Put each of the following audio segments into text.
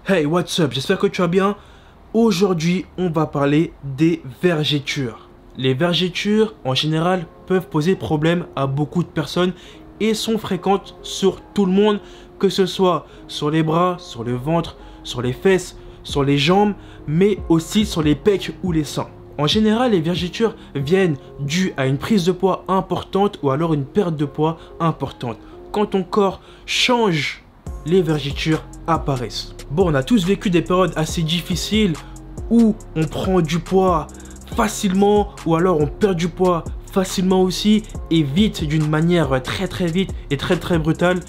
Hey, what's up? J'espère que tu vas bien. Aujourd'hui, on va parler des vergetures. Les vergetures, en général, peuvent poser problème à beaucoup de personnes et sont fréquentes sur tout le monde, que ce soit sur les bras, sur le ventre, sur les fesses, sur les jambes, mais aussi sur les pecs ou les seins. En général, les vergetures viennent dues à une prise de poids importante ou alors une perte de poids importante. Quand ton corps change, les vergetures apparaissent. Bon, on a tous vécu des périodes assez difficiles où on prend du poids facilement ou alors on perd du poids facilement aussi et vite, d'une manière très vite et très brutale.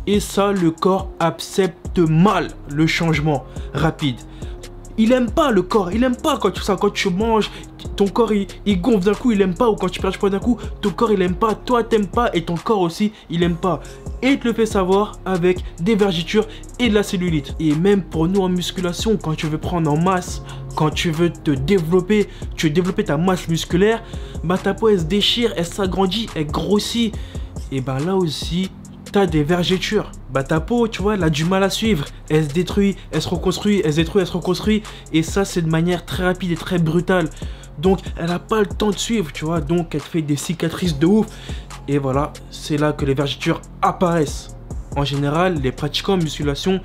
Et ça, le corps accepte mal le changement rapide. Il aime pas le corps, il aime pas quand tu manges, ton corps il gonfle d'un coup, il aime pas, ou quand tu perds du poids d'un coup, ton corps il aime pas, toi t'aimes pas et ton corps aussi il aime pas. Et il te le fait savoir avec des vergetures et de la cellulite. Et même pour nous en musculation, quand tu veux prendre en masse, quand tu veux te développer, tu veux développer ta masse musculaire, bah ta peau elle se déchire, elle s'agrandit, elle grossit. Et bah là aussi, t'as des vergetures. Bah ta peau, tu vois, elle a du mal à suivre. Elle se détruit, elle se reconstruit, elle se détruit, elle se reconstruit. Et ça, c'est de manière très rapide et très brutale. Donc, elle n'a pas le temps de suivre, tu vois. Donc, elle te fait des cicatrices de ouf. Et voilà, c'est là que les vergetures apparaissent. En général, les pratiquants en musculation,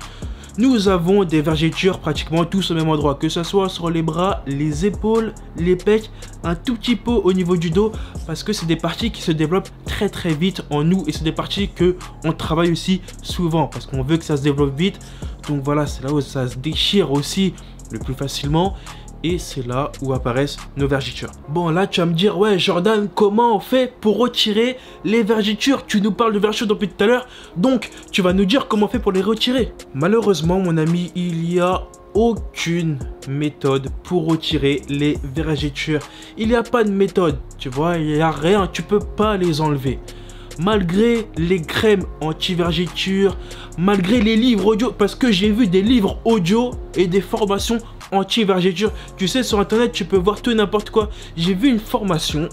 nous avons des vergetures pratiquement tous au même endroit, que ce soit sur les bras, les épaules, les pecs, un tout petit peu au niveau du dos, parce que c'est des parties qui se développent très vite en nous et c'est des parties que on travaille aussi souvent parce qu'on veut que ça se développe vite. Donc voilà, c'est là où ça se déchire aussi le plus facilement. Et c'est là où apparaissent nos vergetures. Bon, là, tu vas me dire, ouais, Jordan, comment on fait pour retirer les vergetures? Tu nous parles de vergetures depuis tout à l'heure, donc tu vas nous dire comment on fait pour les retirer. Malheureusement, mon ami, il n'y a aucune méthode pour retirer les vergetures. Il n'y a pas de méthode, tu vois, il n'y a rien, tu peux pas les enlever. Malgré les crèmes anti-vergetures, malgré les livres audio, parce que j'ai vu des livres audio et des formations anti-vergetures. Tu sais, sur internet, tu peux voir tout et n'importe quoi. J'ai vu une formation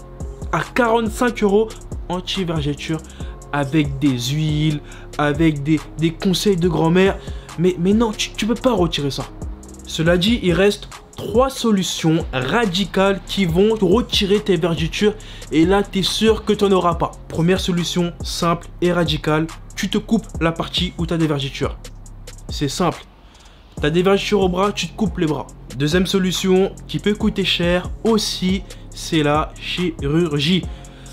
à 45 € anti-vergetures avec des huiles, avec des conseils de grand-mère. Mais non, tu peux pas retirer ça. Cela dit, il reste 3 solutions radicales qui vont retirer tes vergetures et là tu es sûr que tu n'en auras pas. Première solution simple et radicale, tu te coupes la partie où tu as des vergetures. C'est simple. Tu as des vergetures au bras, tu te coupes les bras. Deuxième solution qui peut coûter cher aussi, c'est la chirurgie.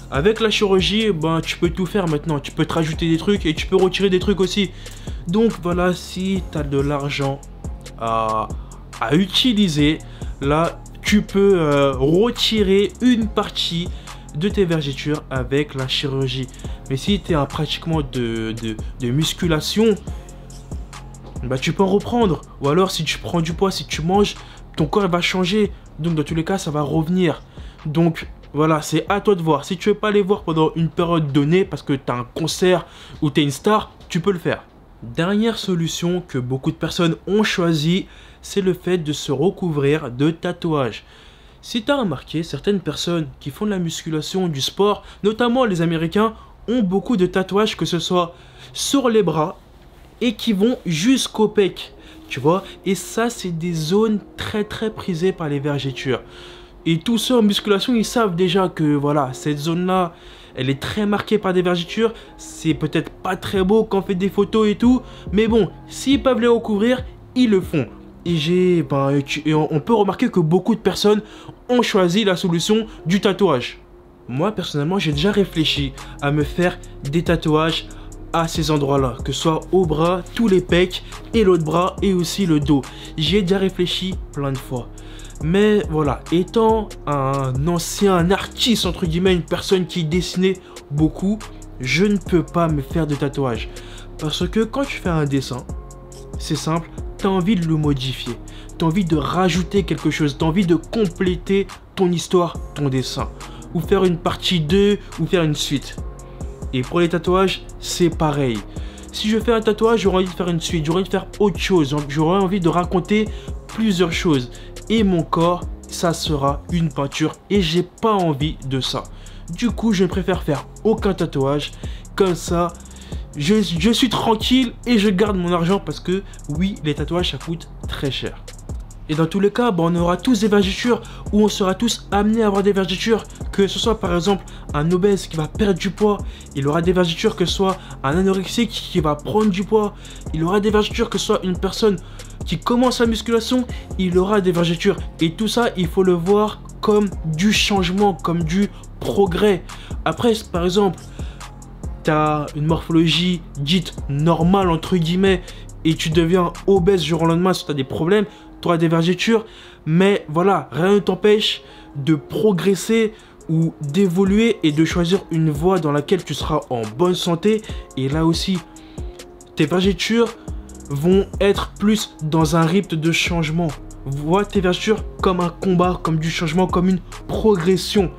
Avec la chirurgie, ben, tu peux tout faire maintenant. Tu peux te rajouter des trucs et tu peux retirer des trucs aussi. Donc voilà, si tu as de l'argent à utiliser, là tu peux retirer une partie de tes vergetures avec la chirurgie. Mais si tu es un pratiquement de musculation, bah tu peux en reprendre. Ou alors si tu prends du poids, si tu manges, ton corps va changer. Donc dans tous les cas ça va revenir. Donc voilà, c'est à toi de voir. Si tu veux pas les voir pendant une période donnée parce que tu as un concert ou tu es une star, tu peux le faire. Dernière solution que beaucoup de personnes ont choisi, c'est le fait de se recouvrir de tatouages. Si tu as remarqué, certaines personnes qui font de la musculation, du sport, notamment les Américains, ont beaucoup de tatouages, que ce soit sur les bras et qui vont jusqu'au pec, tu vois. Et ça, c'est des zones très prisées par les vergetures. Et tous ceux en musculation, ils savent déjà que voilà, cette zone-là, elle est très marquée par des vergetures. C'est peut-être pas très beau quand on fait des photos et tout. Mais bon, s'ils peuvent les recouvrir, ils le font. Et on peut remarquer que beaucoup de personnes ont choisi la solution du tatouage. Moi, personnellement, j'ai déjà réfléchi à me faire des tatouages à ces endroits-là. Que ce soit au bras, tous les pecs et l'autre bras et aussi le dos. J'y ai déjà réfléchi plein de fois. Mais voilà, étant un ancien artiste, entre guillemets, une personne qui dessinait beaucoup, je ne peux pas me faire de tatouage. Parce que quand tu fais un dessin, c'est simple, tu as envie de le modifier. Tu as envie de rajouter quelque chose, tu as envie de compléter ton histoire, ton dessin. Ou faire une partie 2, ou faire une suite. Et pour les tatouages, c'est pareil. Si je fais un tatouage, j'aurais envie de faire une suite, j'aurais envie de faire autre chose, j'aurais envie de raconter plusieurs choses. Et mon corps, ça sera une peinture et j'ai pas envie de ça. Du coup, je préfère faire aucun tatouage. Comme ça, je suis tranquille et je garde mon argent parce que oui, les tatouages ça coûte très cher. Et dans tous les cas, on aura tous des vergetures ou on sera tous amenés à avoir des vergetures. Que ce soit par exemple un obèse qui va perdre du poids, il aura des vergetures, que ce soit un anorexique qui va prendre du poids, il aura des vergetures, que ce soit une personne qui commence la musculation, il aura des vergetures. Et tout ça, il faut le voir comme du changement, comme du progrès. Après, par exemple, tu as une morphologie dite normale entre guillemets et tu deviens obèse du jour au lendemain si tu as des problèmes, tu auras des vergetures, mais voilà, rien ne t'empêche de progresser ou d'évoluer et de choisir une voie dans laquelle tu seras en bonne santé. Et là aussi, tes vergetures vont être plus dans un rythme de changement. Vois tes vergetures comme un combat, comme du changement, comme une progression.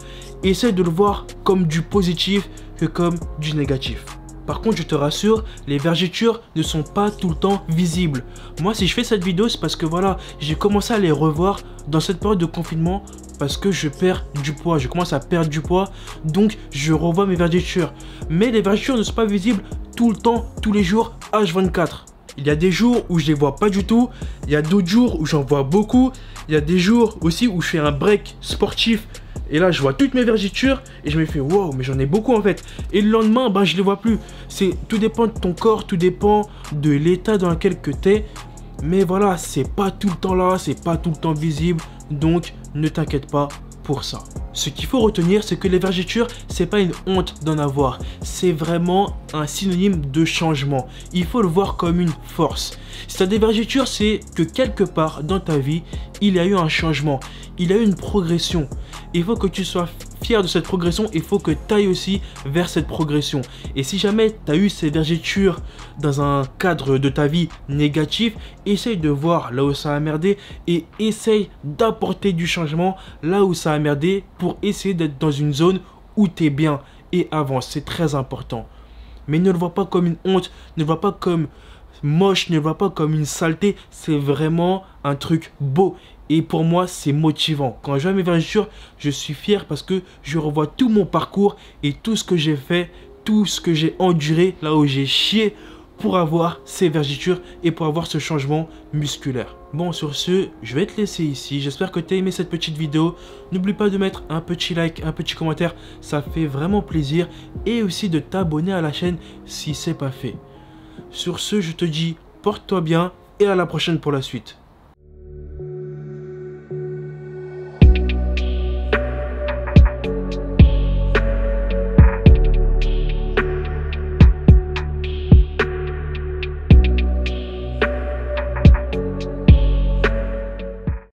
Essaye de le voir comme du positif que comme du négatif. Par contre, je te rassure, les vergetures ne sont pas tout le temps visibles. Moi, si je fais cette vidéo, c'est parce que voilà, j'ai commencé à les revoir dans cette période de confinement parce que je perds du poids. Je commence à perdre du poids, donc je revois mes vergetures. Mais les vergetures ne sont pas visibles tout le temps, tous les jours, H24. Il y a des jours où je les vois pas du tout. Il y a d'autres jours où j'en vois beaucoup. Il y a des jours aussi où je fais un break sportif. Et là, je vois toutes mes vergetures et je me fais wow, mais j'en ai beaucoup en fait. Et le lendemain, je les vois plus. Tout dépend de ton corps, tout dépend de l'état dans lequel tu es. Mais voilà, c'est pas tout le temps là, c'est pas tout le temps visible. Donc, ne t'inquiète pas pour ça. Ce qu'il faut retenir, c'est que les vergetures, c'est pas une honte d'en avoir. C'est vraiment un synonyme de changement. Il faut le voir comme une force. Si tu as des vergetures, c'est que quelque part dans ta vie, il y a eu un changement. Il y a eu une progression. Il faut que tu sois fier de cette progression. Il faut que tu ailles aussi vers cette progression. Et si jamais tu as eu ces vergetures dans un cadre de ta vie négatif, essaye de voir là où ça a merdé et essaye d'apporter du changement là où ça a merdé pour essayer d'être dans une zone où tu es bien et avance. C'est très important. Mais ne le vois pas comme une honte, ne le vois pas comme moche, ne le vois pas comme une saleté. C'est vraiment un truc beau. Et pour moi, c'est motivant. Quand je vois mes vergetures, je suis fier parce que je revois tout mon parcours et tout ce que j'ai fait, tout ce que j'ai enduré, là où j'ai chié pour avoir ces vergetures et pour avoir ce changement musculaire. Bon, sur ce, je vais te laisser ici. J'espère que tu as aimé cette petite vidéo. N'oublie pas de mettre un petit like, un petit commentaire. Ça fait vraiment plaisir. Et aussi de t'abonner à la chaîne si ce n'est pas fait. Sur ce, je te dis, porte-toi bien et à la prochaine pour la suite.